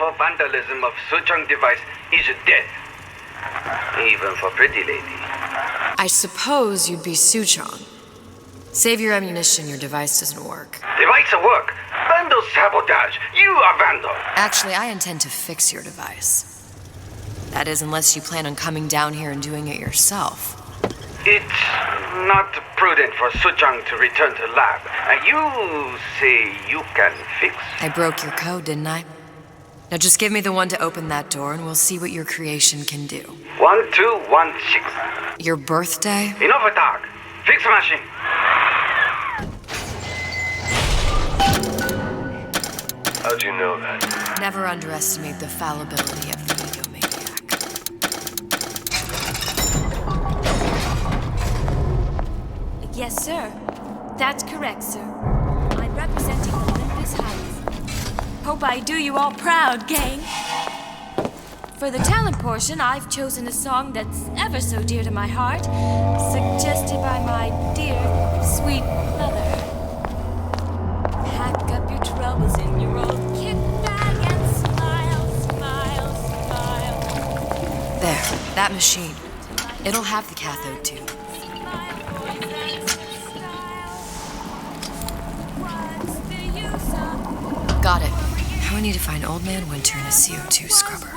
all vandalism of Suchong device is dead. Even for pretty lady. I suppose you'd be Suchong. Save your ammunition, your device doesn't work. Device work. Vandal sabotage. You are vandal. Actually, I intend to fix your device. That is, unless you plan on coming down here and doing it yourself. It's not prudent for Suchong to return to lab. You say you can fix? I broke your code, didn't I? Now just give me the one to open that door and we'll see what your creation can do. 1216. Your birthday? Enough talk. Fix machine. How'd you know that? Never underestimate the fallibility of the egomaniac. Yes, sir. That's correct, sir. I'm representing Olympus Heights. Hope I do you all proud, gang. For the talent portion, I've chosen a song that's ever so dear to my heart, suggested by my dear, sweet mother. Pack up your troubles in your old kit bag and smile, smile, smile. There, that machine. It'll have the cathode tube. Got it. Now I need to find Old Man Winter in a CO2 scrubber.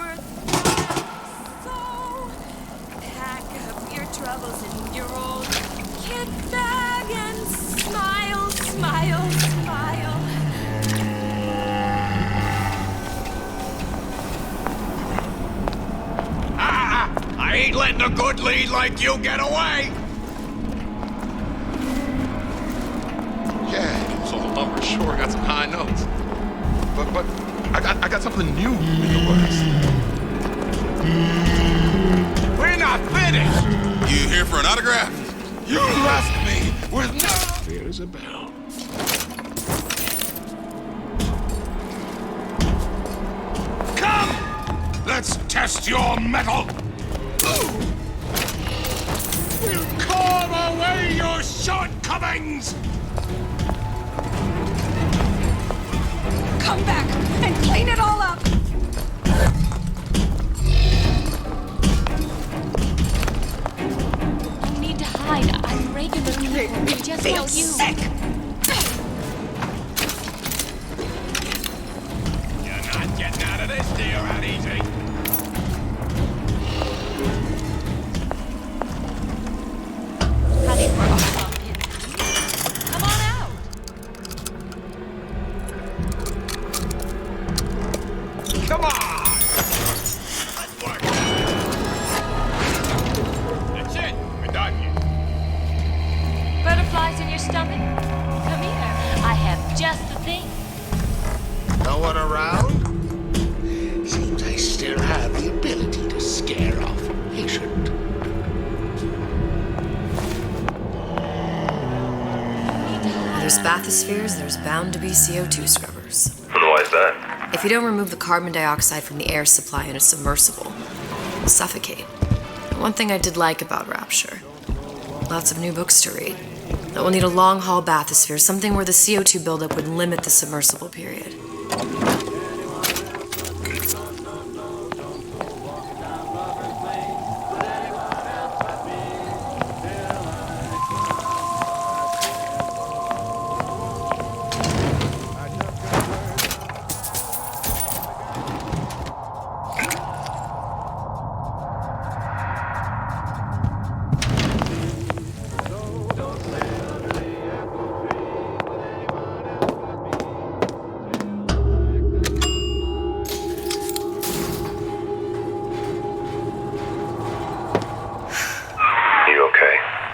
Pack up your troubles in your old kit bag and smile, smile, smile. I ain't letting a good lead like you get away! Yeah, it was all number sure, got some high notes. But I got something new in the works. We're not finished! You here for an autograph? You left me with no... There's a bell. Come! Let's test your metal! We'll carve away your shortcomings! Come back and clean it all up. No need to hide. I'm regular people. We just Feel want you. sick! You're not getting out of this deal that easy. Honey, we're all talking. Come on out. Come on! Let's work. That's it. We're done here. Butterflies in your stomach? Come here. I have just the thing. No one around? Seems I still have the ability to scare off a patient. Where there's bathyspheres, there's bound to be CO2 scrubbers. And why is that? If you don't remove the carbon dioxide from the air supply in a submersible, you'll suffocate. One thing I did like about Rapture, lots of new books to read. That will need a long-haul bathysphere, something where the CO2 buildup would limit the submersible period.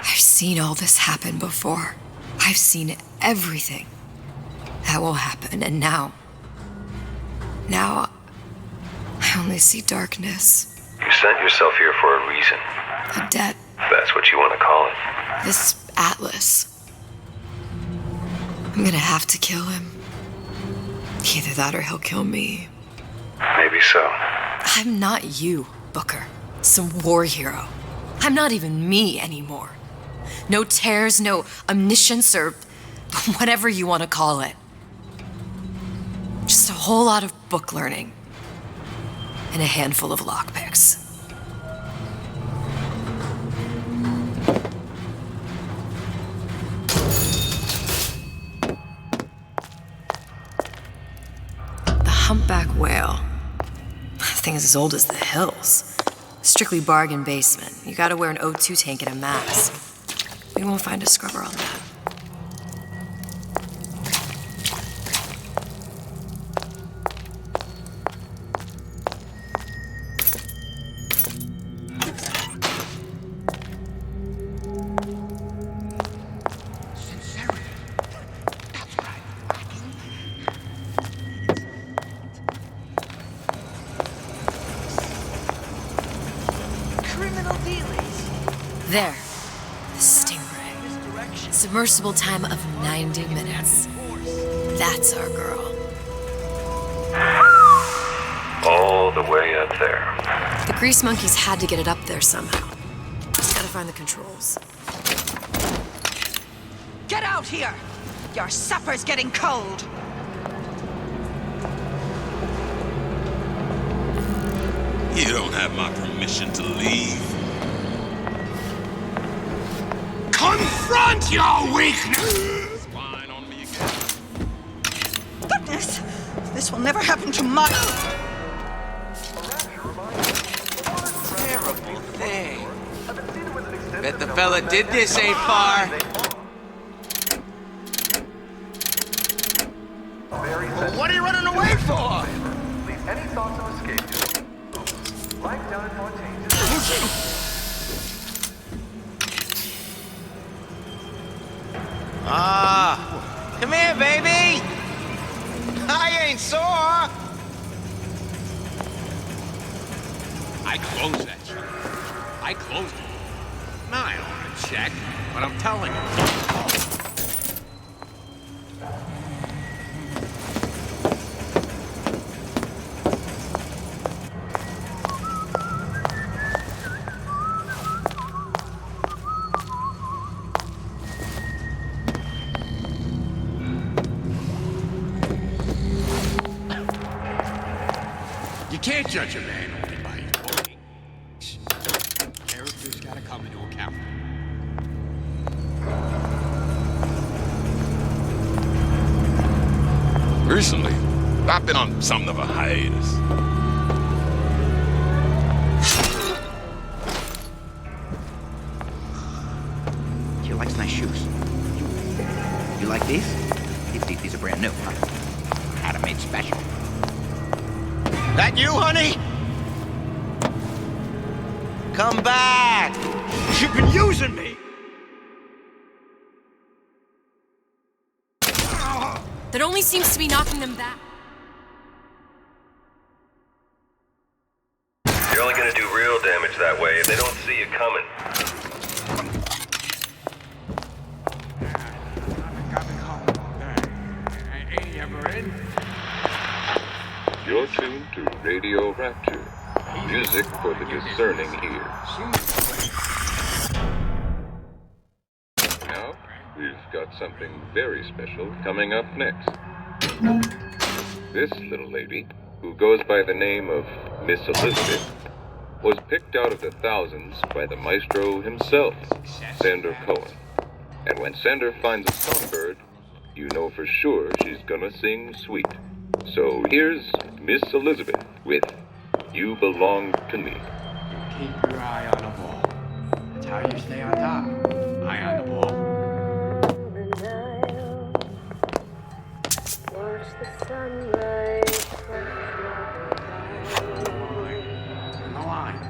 I've seen all this happen before. I've seen everything that will happen, and now I only see darkness. You sent yourself here for a reason. A debt. If that's what you want to call it. This Atlas. I'm gonna have to kill him. Either that or he'll kill me. Maybe so. I'm not you, Booker. Some war hero. I'm not even me anymore. No tears, no omniscience, or whatever you want to call it. Just a whole lot of book learning. and a handful of lockpicks. The humpback whale. That thing is as old as the hills. Strictly bargain basement. You gotta wear an O2 tank and a mask. We won't find a scrubber on that. There. The Stingray. Submersible time of 90 minutes. That's our girl. All the way up there. The grease monkeys had to get it up there somehow. Just gotta find the controls. Get out here! Your supper's getting cold! You don't have my permission to leave. Confront your weakness! Spine on me again. Goodness! This will never happen to my... Terrible thing. Bet the fella did this ain't far. Well, what are you running away for? Any thoughts of escape? Life down at Montaigne's. Come here, baby! I ain't sore! I closed that shit. I closed it. Now I don't want to check, but I'm telling you. You can't judge a man only by his booking. Character's gotta come into account. Recently, I've been on something of a hiatus. You like nice shoes? You like these? These are brand new, huh? Had 'em made special. That you, honey? Come back! You've been using me! That only seems to be knocking them back. You're only gonna do real damage that way if they don't see you coming. Ain't you ever in? You're tuned to Radio Rapture, music for the discerning ear. Now, we've got something very special coming up next. This little lady, who goes by the name of Miss Elizabeth, was picked out of the thousands by the maestro himself, Sander Cohen. And when Sander finds a songbird, you know for sure she's gonna sing sweet. So here's Miss Elizabeth with You Belong to Me. Keep your eye on the ball. That's how you stay on top. Eye on the ball. Watch the sunrise. On the line.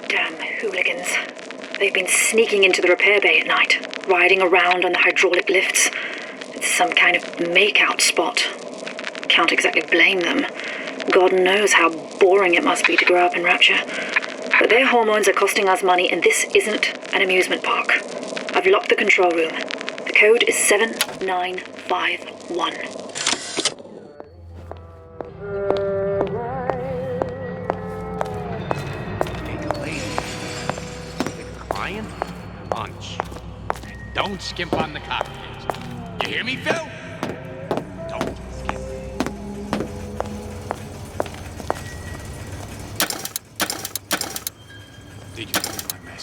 Damn hooligans. They've been sneaking into the repair bay at night, riding around on the hydraulic lifts. It's some kind of make-out spot. Can't exactly blame them. God knows how boring it must be to grow up in Rapture. But their hormones are costing us money, and this isn't an amusement park. I've locked the control room. The code is 7951. Punch. Don't skimp on the cocktails. You hear me, Phil? Don't skimp.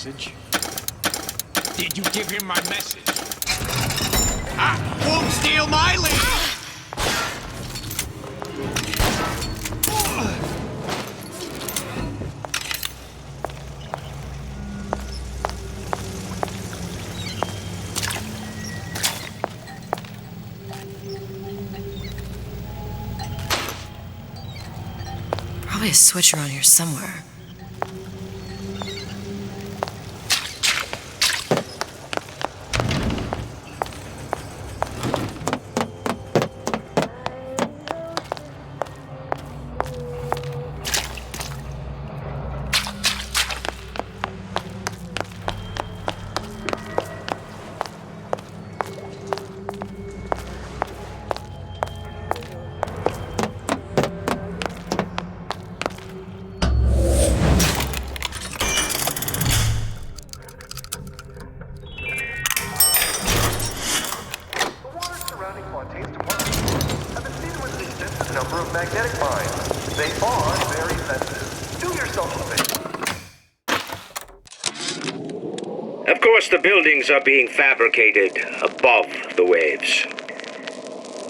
message? Did you give him my message? I won't steal my lead! Probably a switch around here somewhere. Magnetic mines. They are very sensitive. Do yourself a favor. Of course, the buildings are being fabricated above the waves.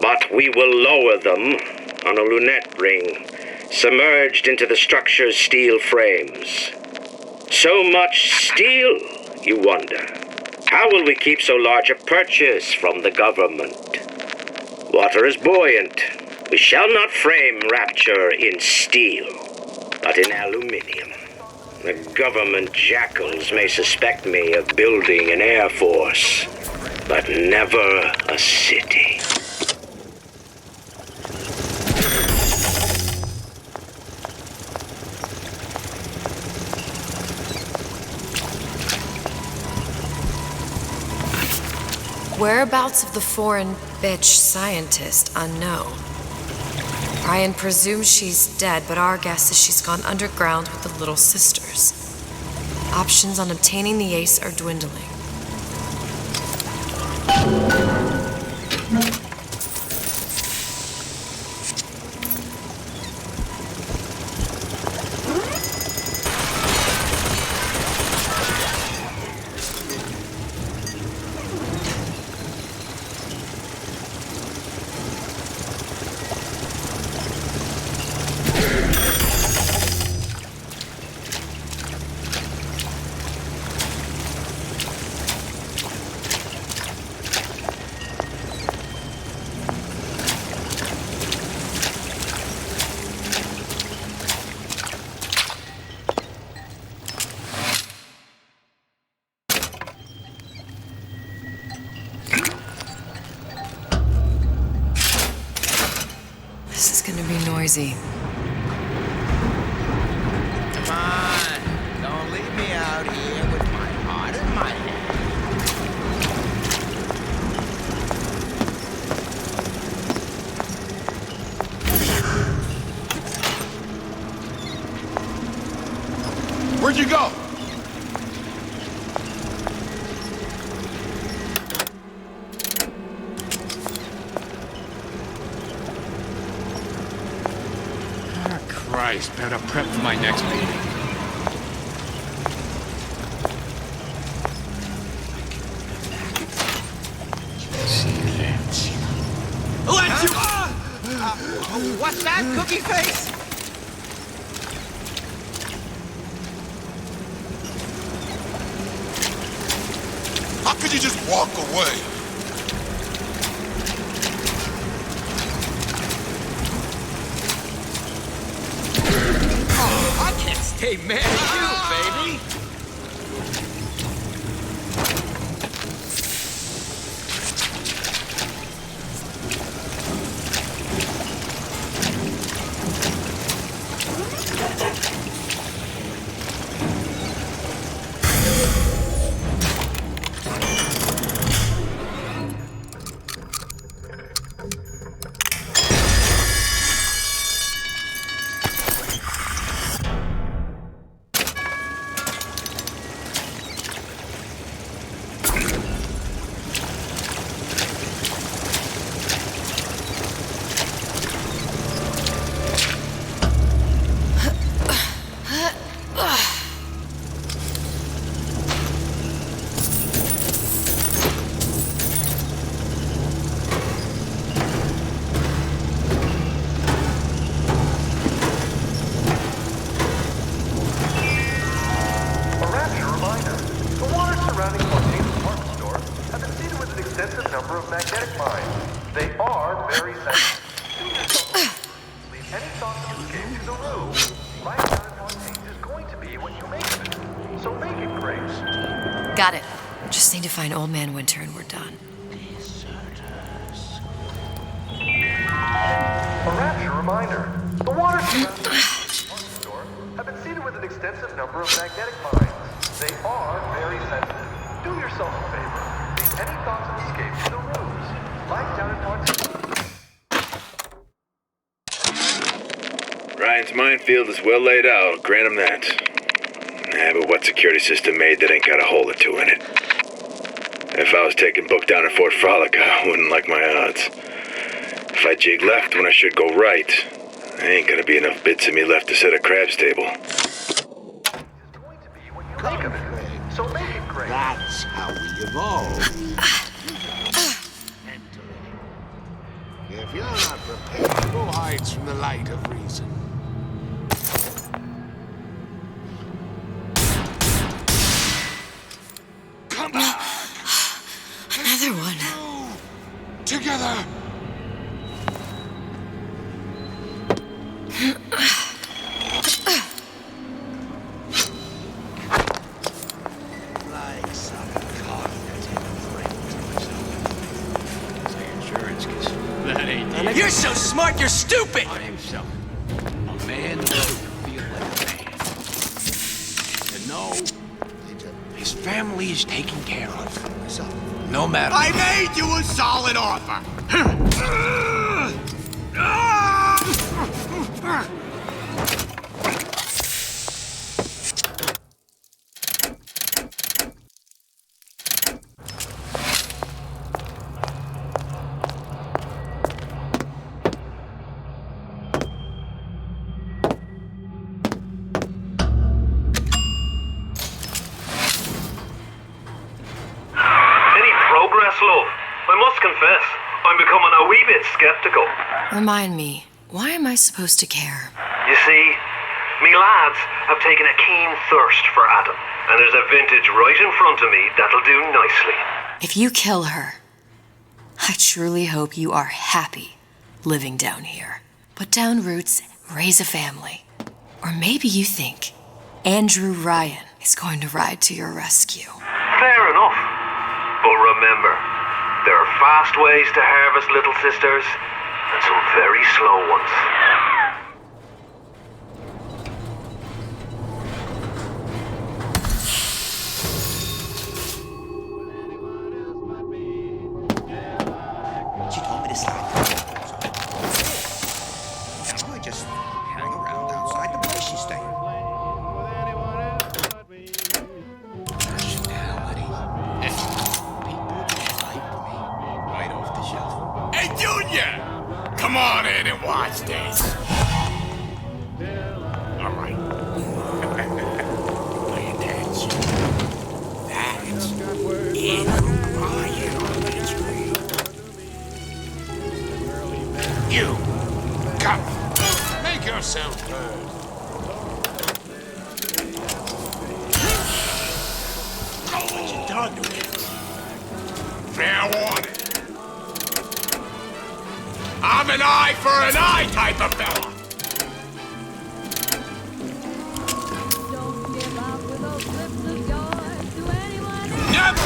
But we will lower them on a lunette ring, submerged into the structure's steel frames. So much steel, you wonder. How will we keep so large a purchase from the government? Water is buoyant. We shall not frame Rapture in steel, but in aluminium. The government jackals may suspect me of building an air force, but never a city. Whereabouts of the foreign bitch scientist unknown. Brian presumes she's dead, but our guess is she's gone underground with the Little Sisters. Options on obtaining the ace are dwindling. This is gonna be noisy. Come on, don't leave me out here with my heart in my hand. Where'd you go? Christ, better prep for my next meeting. Let you... What's that, cookie face? How could you just walk away? Stay mad at you, baby! surrounding Fontaine's department store have been seeded with an extensive number of magnetic mines. They are very sensitive. Leave any thoughts of escape to the room. Life down in Fontaine's is going to be what you make of it. So make it great. Got it. Just need to find Old Man Winter and we're done. A Rapture reminder. The water surrounding the department store have been seeded with an extensive number of magnetic mines. They are very sensitive. Do yourself a favor. Leave any thoughts of escape to the rooms. Life down in Fontaine's. Ryan's minefield is well laid out, grant him that. But what security system made that ain't got a hole or two in it? If I was taking book down at Fort Frolic, I wouldn't like my odds. If I jig left when I should go right, there ain't gonna be enough bits of me left to set a crab's table. Make of it. So make it great. That's how we evolve. If you're not prepared, who hides from the light of reason? Come back! Another one. Together! Like some cognitive friend to myself. Say insurance, 'cause that ain't it. You're so smart, you're stupid! I am so. A man doesn't feel like a man. To know his family is taken care of. No matter. I made you a solid offer. Love, I must confess, I'm becoming a wee bit skeptical. Remind me, why am I supposed to care? You see, me lads have taken a keen thirst for Adam, and there's a vintage right in front of me that'll do nicely. If you kill her, I truly hope you are happy living down here. Put down roots, raise a family. Or maybe you think Andrew Ryan is going to ride to your rescue. Fair enough. But remember, there are fast ways to harvest little sisters, and some very slow ones. She told me to stop. Now I just hang around outside the place she's staying. Personality. People just like me. Right off the shelf. Hey, Junior! Come on in and watch this. All right. Pay attention. That's Andrew Ryan on the tree. You, come. Make yourself heard. What you done to it? Fair warning. I'm an eye for an eye type of fella. Never.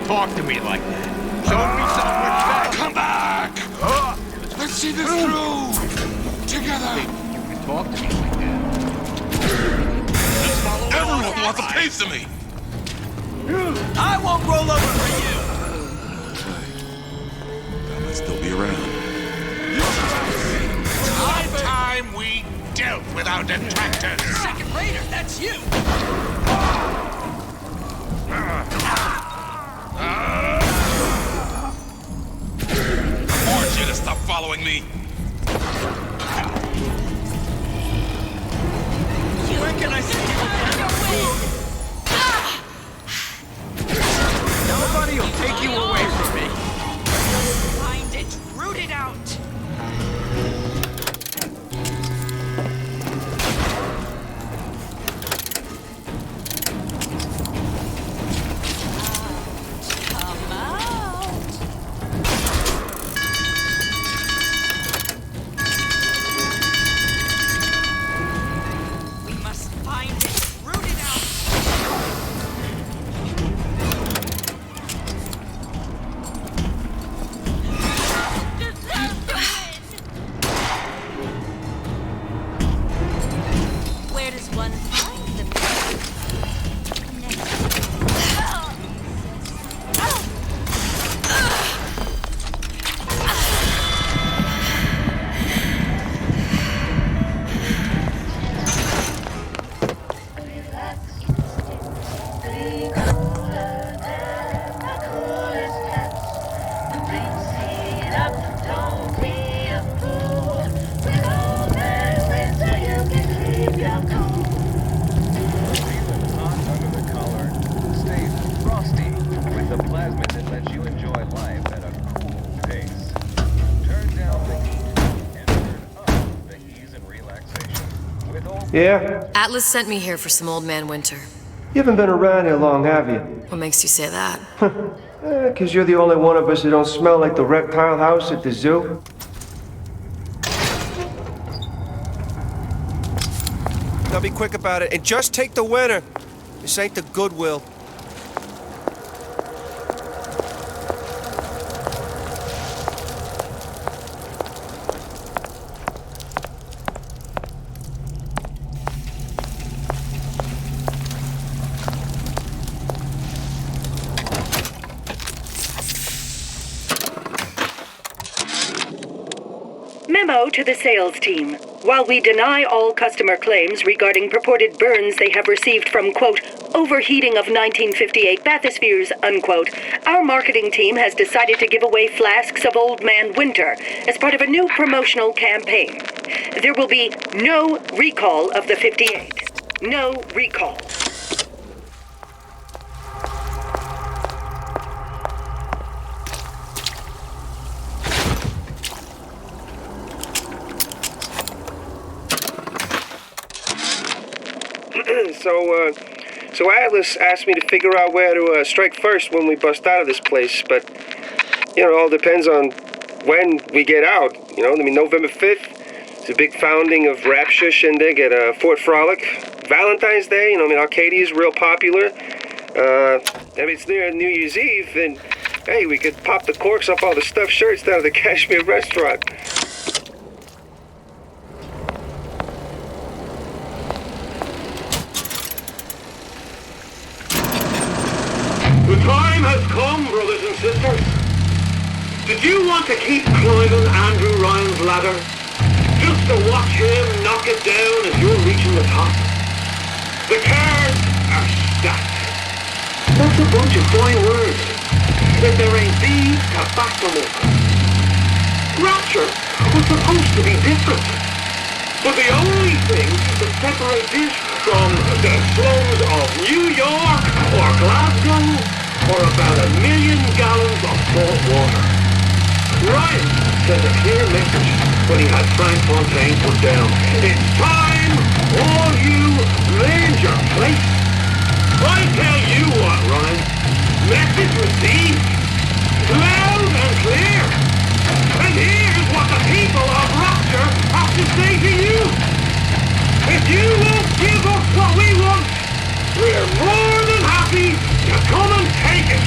talk to me like that. Show me some respect. Come back! Let's see this through! Together! You can talk to me like that. Everyone wants a piece of me! I won't roll over for you! I might still be around. It's time we dealt with our detractors. Second raider, that's you! I warned you to stop following me. Where can I see you? Nobody will take you away from me. Find it, root it out. Come out. We must find it, root it out. Where does one find the With a plasmid that lets you enjoy life at a cool pace. Turn down the heat and turn up the ease and relaxation. With all Yeah? Atlas sent me here for some Old Man Winter. You haven't been around here long, have you? What makes you say that? 'Cause you're the only one of us that don't smell like the reptile house at the zoo. Now be quick about it and just take the winner. This ain't the Goodwill. Memo to the sales team. While we deny all customer claims regarding purported burns they have received from, quote, overheating of 1958 bathyspheres, unquote, our marketing team has decided to give away flasks of Old Man Winter as part of a new promotional campaign. There will be no recall of the 58. No recall. So Atlas asked me to figure out where to strike first when we bust out of this place, but, you know, it all depends on when we get out, you know? I mean, November 5th, it's a big founding of Rapture shindig at Fort Frolic. Valentine's Day, you know, I mean, Arcadia is real popular. If it's near New Year's Eve, then, hey, we could pop the corks off all the stuffed shirts down at the Kashmir restaurant. The time has come, brothers and sisters. Did you want to keep climbing Andrew Ryan's ladder? Just to watch him knock it down as you're reaching the top? The cards are stacked. That's a bunch of fine words. If there ain't these to back them up. Rapture was supposed to be different. But the only thing that separates this from the slums of New York or Glasgow or about 1 million gallons of salt water. Ryan sent a clear message when he had Frank Fontaine put down. It's time all you learn your place. I tell you what, Ryan. Message received. Loud and clear. And here's what the people of Rapture have to say to you. If you won't give us what we want, we're more than happy to come and take it.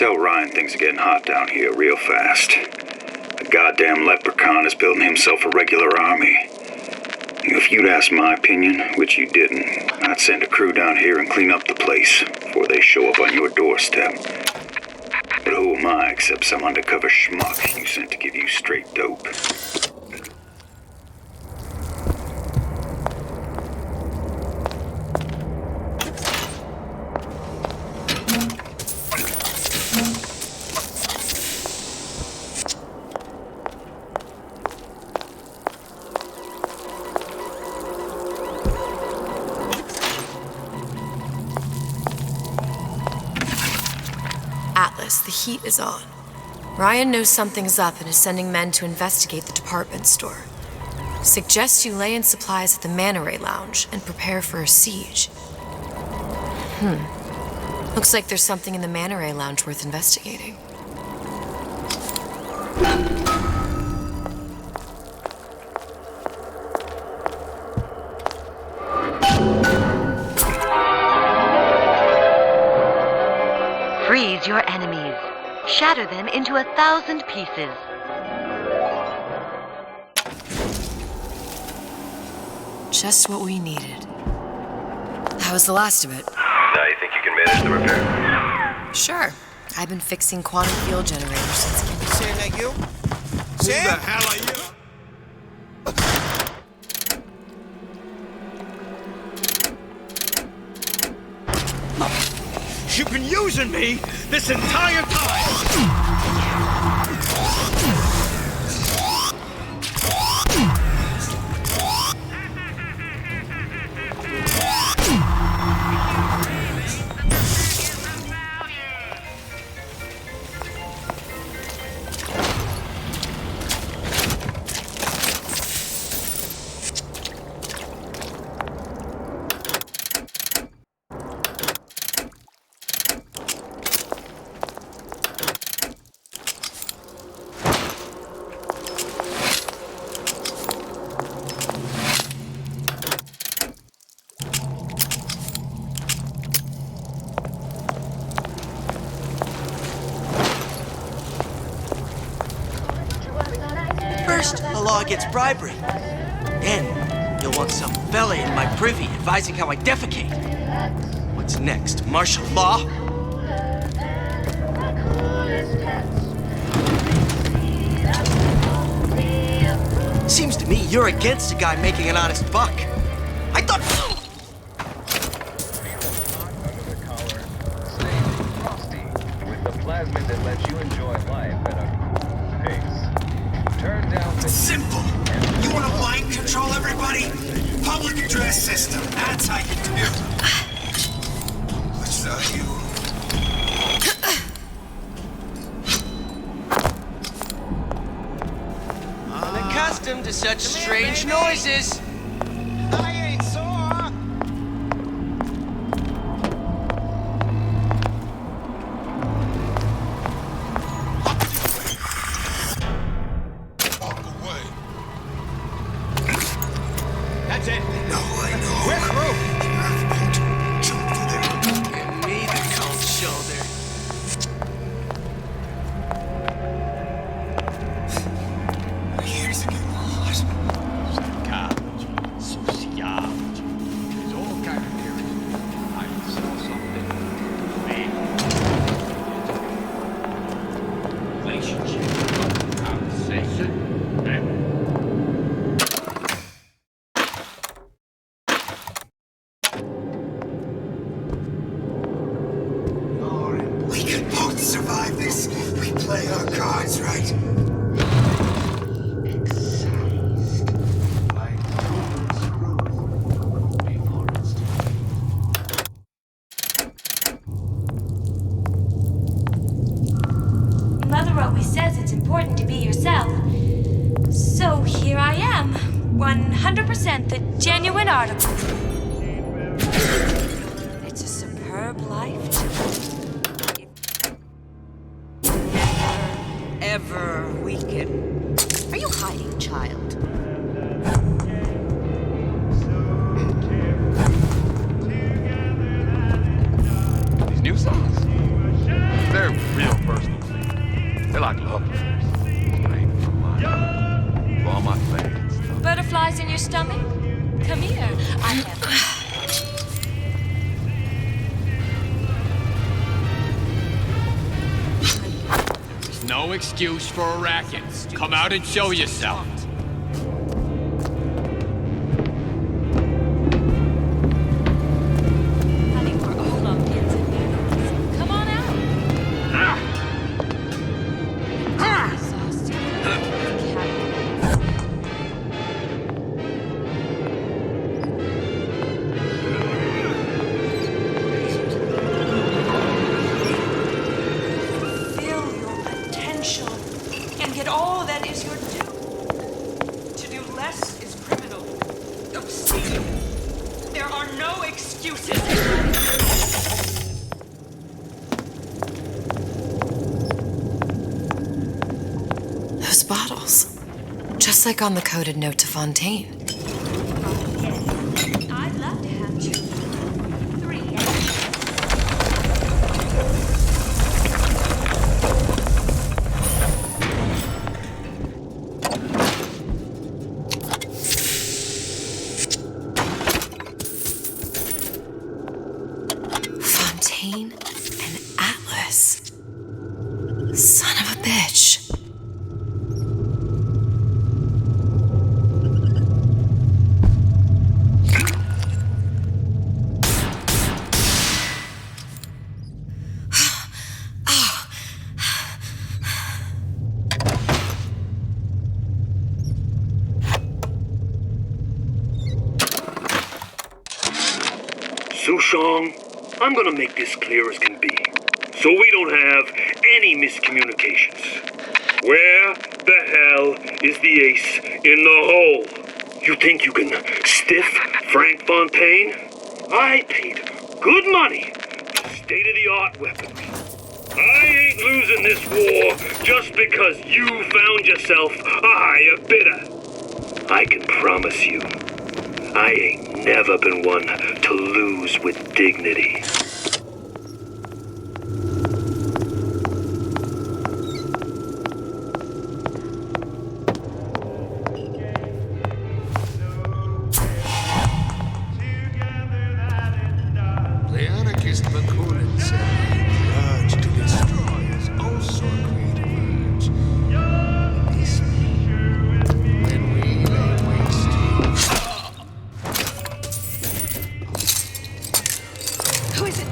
tell Ryan things are getting hot down here real fast. The goddamn leprechaun is building himself a regular army. If you'd asked my opinion, which you didn't, I'd send a crew down here and clean up the place before they show up on your doorstep. But who am I except some undercover schmuck you sent to give you straight dope? Atlas, the heat is on. Ryan knows something's up and is sending men to investigate the department store. Suggests you lay in supplies at the Manta Ray Lounge and prepare for a siege. Looks like there's something in the Manta Ray Lounge worth investigating. Freeze your enemies. Shatter them into 1,000 pieces. Just what we needed. How was the last of it? Now you think you can manage the repair? Sure. I've been fixing quantum field generators since Kim. Sam, that you? Sam? Who the hell are you? You've been using me this entire time! First, the law gets bribery. Then, you'll want some fella in my privy advising how I defecate. What's next? Martial law? Seems to me you're against a guy making an honest buck. I thought... With the plasmid that lets you enjoy life at a pace. Turn down the... Simple. You want to mind control everybody? Public address system. That's how you do it. What's that, you? Unaccustomed to such strange noises. I ain't sore. That's it. No, I know. We're through. Jump for them. Give me the cold shoulder. Here's a good lot. Psychology, sociology. There's all kinds of theories. I saw something. Relationship. Conversation. We can both survive this. We play our cards right. Mother always says it's important to be yourself. So here I am, 100% the genuine article. It's a superb life to Ever weaken. Are you hiding, child? These new songs, they're real butterflies in your stomach? Come here. I have. There's no excuse for a racket. Come out and show yourself. Honey, we're all on pins and needles. Come on out. I'm exhausted. Fulfill your potential and get all that is your due. To do less is criminal, obscene. There are no excuses in life. Those bottles. Just like on the coded note to Fontaine. I'd love to have two. 3. Fontaine and Atlas. Son of a bitch. Sushong, I'm gonna make this clear as can be, so we don't have any miscommunications. Where the hell is the ace in the hole? You think you can stiff Frank Fontaine? I paid good money for state-of-the-art weapons. I ain't losing this war just because you found yourself a higher bidder. I can promise you, I ain't never been one to lose with dignity. The anarchist McCoonan said he urged to destroy his also created words. This when we lay waste Who is it?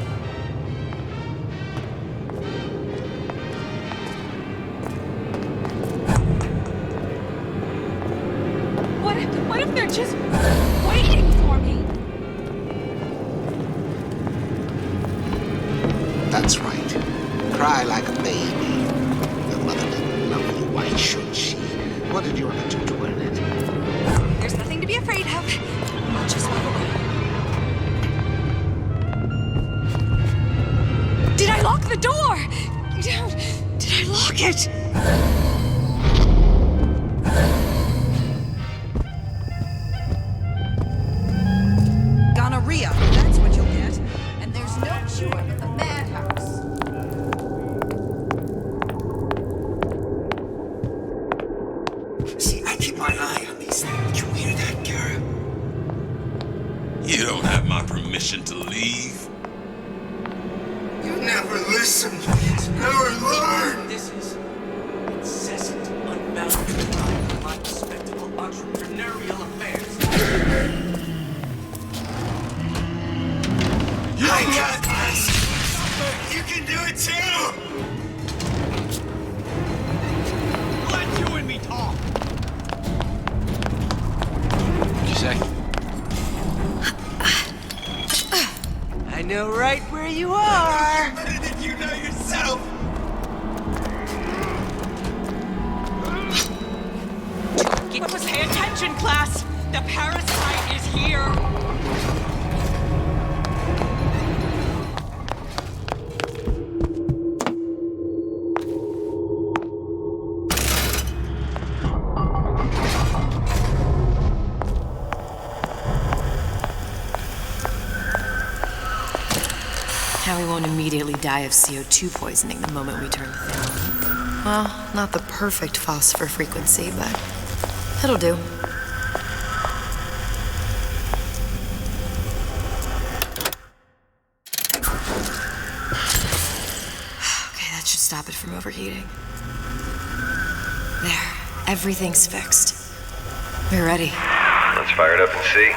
What if they're just waiting for me? That's right. Cry like a baby. Your mother didn't love you. Why should she? What did you have to do to earn it? There's nothing to be afraid of. I'll just move away. Did I lock the door? Did I lock it? Gonorrhea, that's what you'll get. And there's no cure in the madhouse. See, I keep my eye on these things. You hear that, Kara? You don't have my permission to leave. You never listened. Never learned. This is incessant, unbounded drive of my respectable entrepreneurial affairs. I got this. You can do it too. Let you and me talk. What'd you say? I know right where you are. Better than you know yourself. Pay attention, class. The parasite is here. Now we won't immediately die of CO2 poisoning the moment we turn the thing on. Well, not the perfect phosphor frequency, but it'll do. stop it from overheating. There, everything's fixed. We're ready. Let's fire it up and see.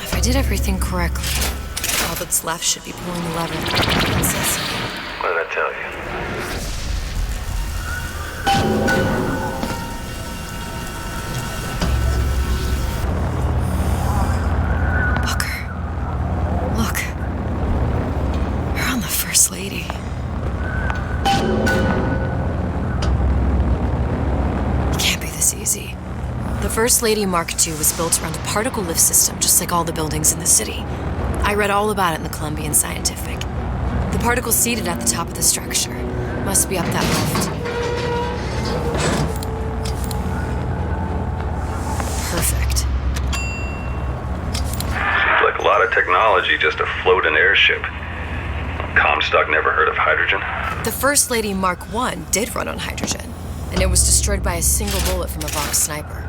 If I did everything correctly, all that's left should be pulling the lever. What did I tell you? Look. We're on the First Lady. It can't be this easy. The First Lady Mark II was built around a particle lift system, just like all the buildings in the city. I read all about it in the Columbian Scientific. The particles seated at the top of the structure must be up that lift. Perfect. Seems like a lot of technology just to float an airship. Comstock never heard of hydrogen. The First Lady Mark I did run on hydrogen, and it was destroyed by a single bullet from a Vox sniper.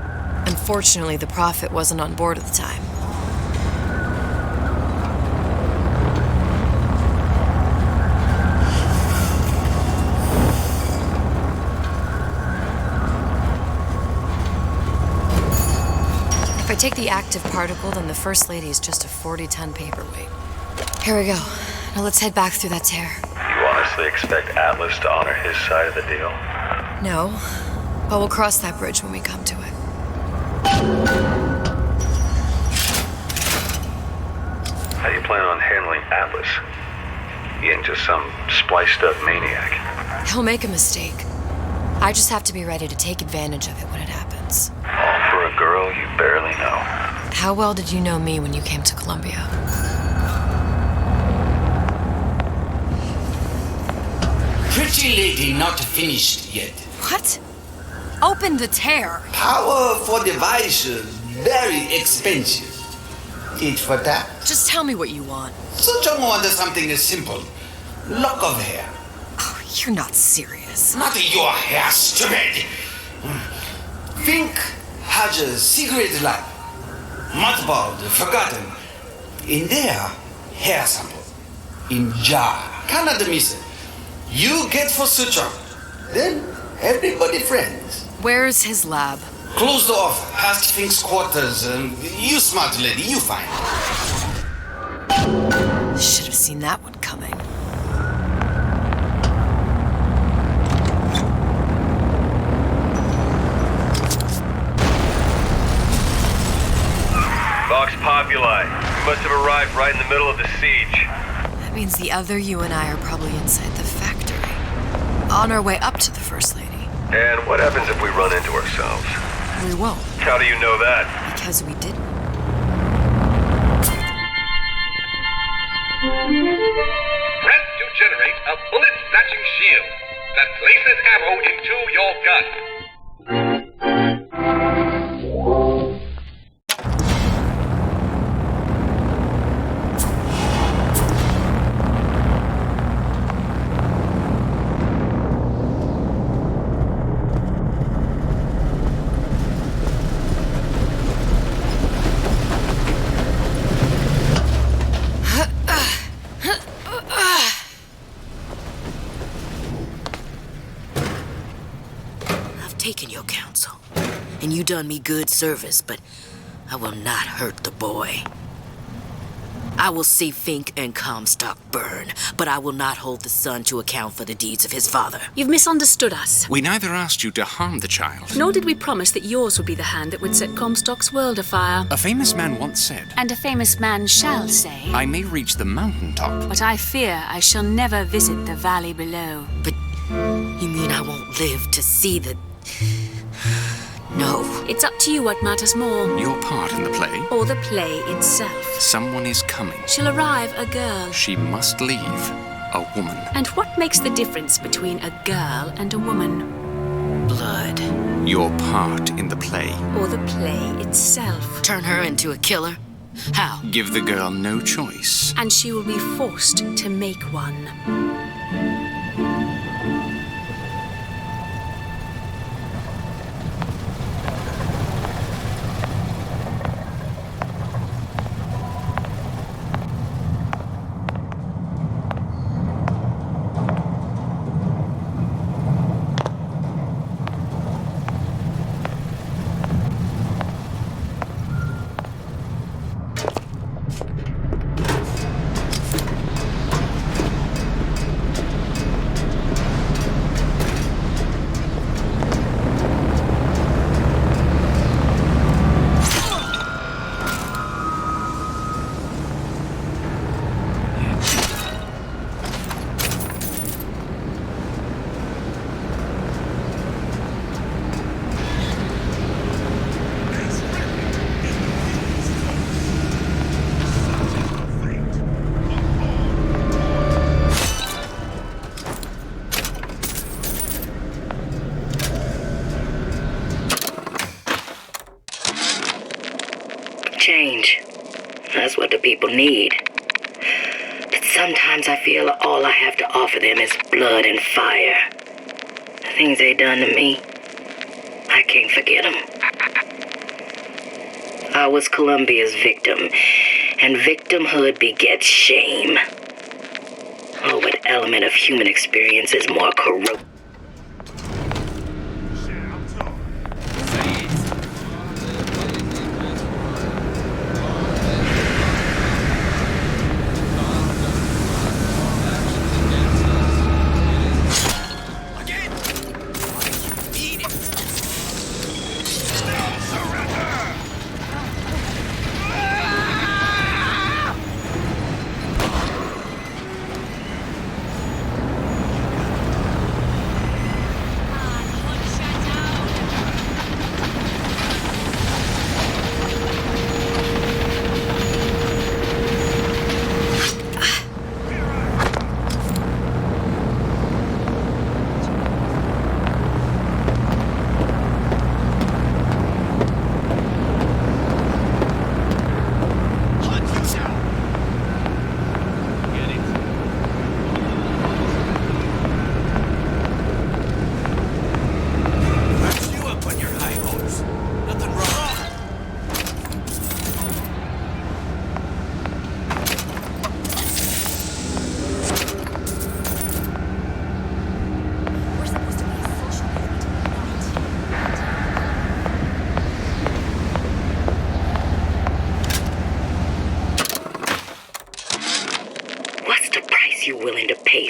Unfortunately, the Prophet wasn't on board at the time. If I take the active particle, then the First Lady is just a 40-ton paperweight. Here we go. Now let's head back through that tear. You honestly expect Atlas to honor his side of the deal? No, but we'll cross that bridge when we come to it. How do you plan on handling Atlas? He ain't just some spliced-up maniac. He'll make a mistake. I just have to be ready to take advantage of it when it happens. All for a girl you barely know. How well did you know me when you came to Columbia? Pretty lady not finished yet. What? Open the tear. Powerful device, very expensive. Eat for that. Just tell me what you want. Suchong wants something simple. Lock of hair. Oh, you're not serious. Not your hair, stupid. Fink has a secret lab. Mothballed, forgotten. In there, hair sample. In jar. Cannot miss it. You get for Suchong. Then everybody friends. Where's his lab? Closed off, past Fink's quarters. You smart lady, you find. Should have seen that one coming. Vox Populi. We must have arrived right in the middle of the siege. That means the other you and I are probably inside the factory. On our way up to the First Lady. And what happens if we run into ourselves? We won't. How do you know that? Because we didn't. Press to generate a bullet-snatching shield that places ammo into your gun. Taken your counsel, and you done me good service, but I will not hurt the boy. I will see Fink and Comstock burn, but I will not hold the son to account for the deeds of his father. You've misunderstood us. We neither asked you to harm the child. Nor did we promise that yours would be the hand that would set Comstock's world afire. A famous man once said, And a famous man shall say, I may reach the mountaintop, but I fear I shall never visit the valley below. But you mean I won't live to see the... No. It's up to you what matters more. Your part in the play? Or the play itself. Someone is coming. She'll arrive, a girl. She must leave, a woman. And what makes the difference between a girl and a woman? Blood. Your part in the play. Or the play itself. Turn her into a killer? How? Give the girl no choice. And she will be forced to make one. people need. But sometimes I feel all I have to offer them is blood and fire. The things they done to me, I can't forget them. I was Columbia's victim, and victimhood begets shame. Oh, what element of human experience is more corrosive?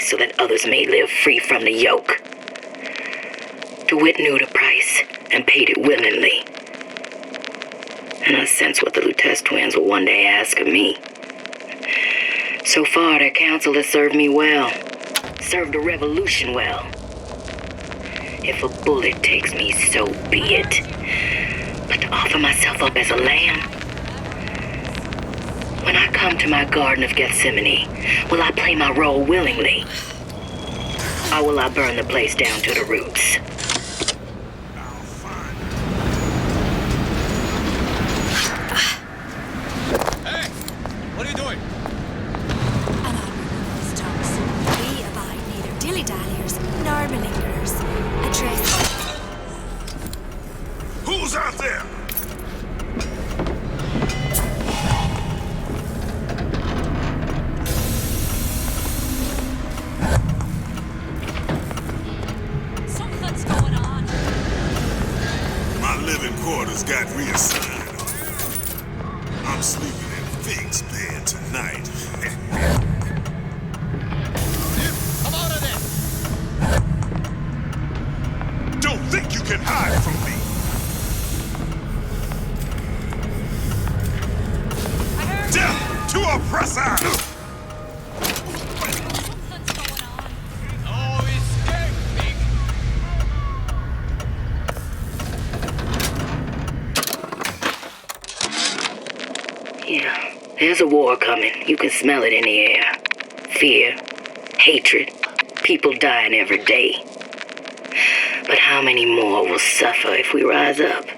So that others may live free from the yoke. DeWitt knew the price and paid it willingly. And I sense what the Lutece twins will one day ask of me. So far, their counsel has served me well. Served the revolution well. If a bullet takes me, so be it. But to offer myself up as a lamb? When I come to my Garden of Gethsemane, will I play my role willingly? Or will I burn the place down to the roots? Hey! What are you doing? And I remove this talks. We abide neither dilly-dalliers nor malingerers. Address. Who's out there? Quarters got reassigned. I'm sleeping in Fink's bed tonight. Come out of there! Don't think you can hide from me. Death to oppressor! Yeah, there's a war coming. You can smell it in the air. Fear, hatred, people dying every day. But how many more will suffer if we rise up?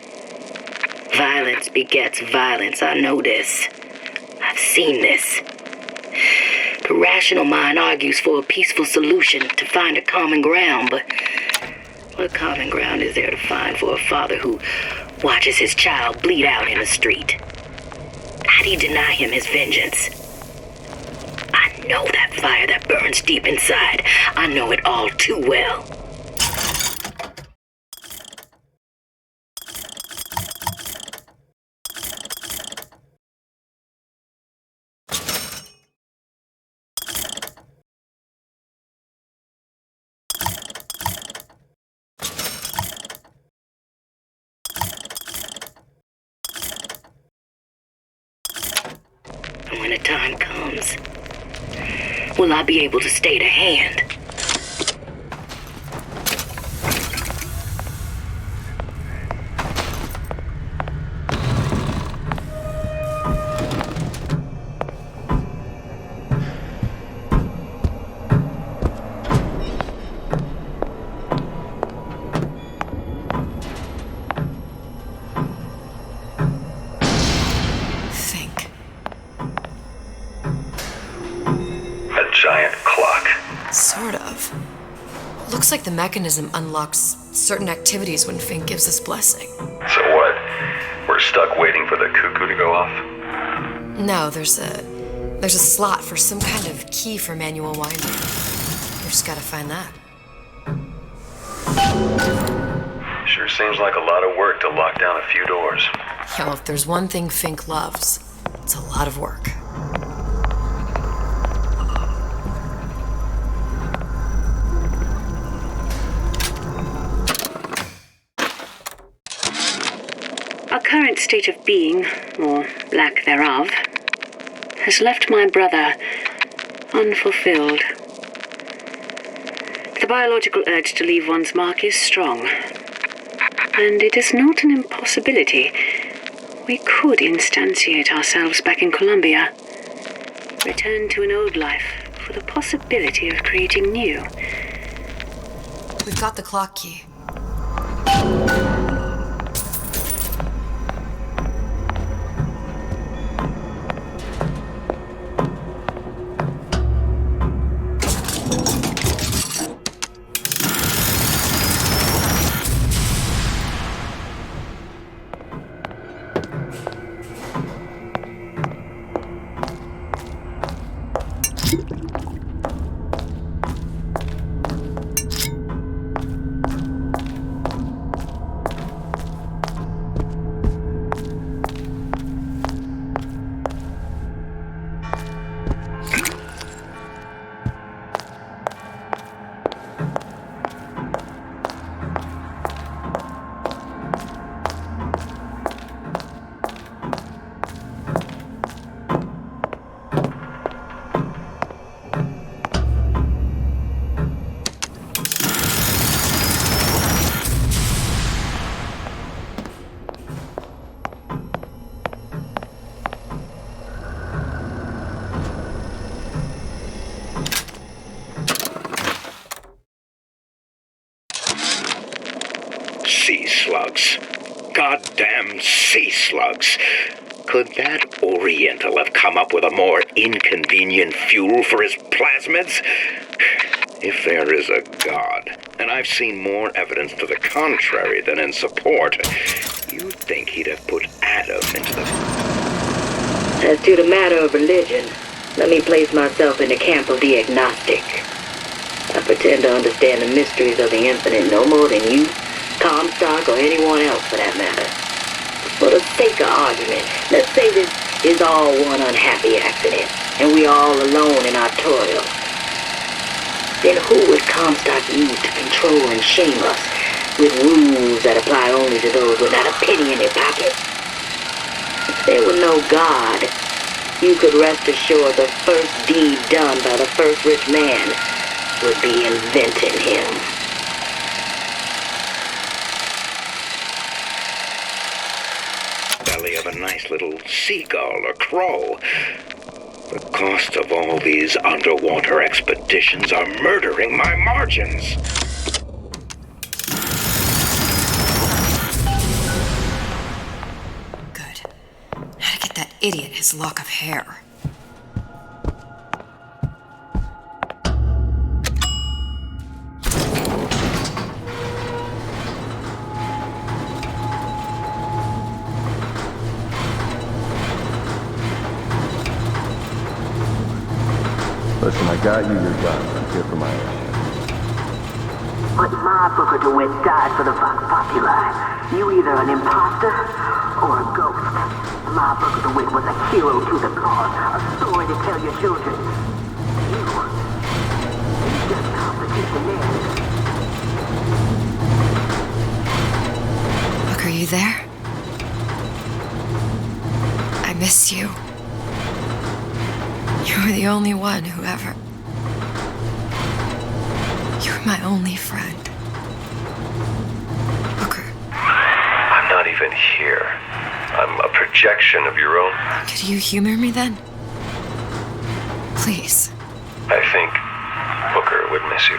Violence begets violence, I know this. I've seen this. The rational mind argues for a peaceful solution to find a common ground, but what common ground is there to find for a father who watches his child bleed out in the street? How'd he deny him his vengeance? I know that fire that burns deep inside. I know it all too well. And when the time comes, will I be able to stay the hand? giant clock. Sort of. Looks like the mechanism unlocks certain activities when Fink gives his blessing. So what? We're stuck waiting for the cuckoo to go off? No, there's a slot for some kind of key for manual winding. We just gotta find that. Sure seems like a lot of work to lock down a few doors. Yo, if there's one thing Fink loves, it's a lot of work. Our current state of being, or lack thereof, has left my brother unfulfilled. The biological urge to leave one's mark is strong, and it is not an impossibility. We could instantiate ourselves back in Columbia, return to an old life for the possibility of creating new. We've got the clock key. Sea slugs. Goddamn sea slugs. Could that Oriental have come up with a more inconvenient fuel for his plasmids? If there is a God, and I've seen more evidence to the contrary than in support, you'd think he'd have put Adam into the... As to the matter of religion, let me place myself in the camp of the agnostic. I pretend to understand the mysteries of the infinite no more than you, Comstock, or anyone else for that matter. For the sake of argument, let's say this is all one unhappy accident, and we're all alone in our toil. Then who would Comstock use to control and shame us with rules that apply only to those with not a penny in their pocket? If there were no God, you could rest assured the first deed done by the first rich man would be inventing him. Belly of a nice little seagull or crow. The cost of all these underwater expeditions are murdering my margins. Good. How to get that idiot his lock of hair. Listen, I got you your gun. I'm here for my ass. But my Booker DeWitt died for the Vox Populi. You either an imposter or a ghost. My Booker DeWitt was a hero to the cause, a story to tell your children. You just constitute the narrative. Look, are you there? I miss you. You were the only one who ever... You were my only friend. Booker. I'm not even here. I'm a projection of your own. Could you humor me then? Please. I think Booker would miss you.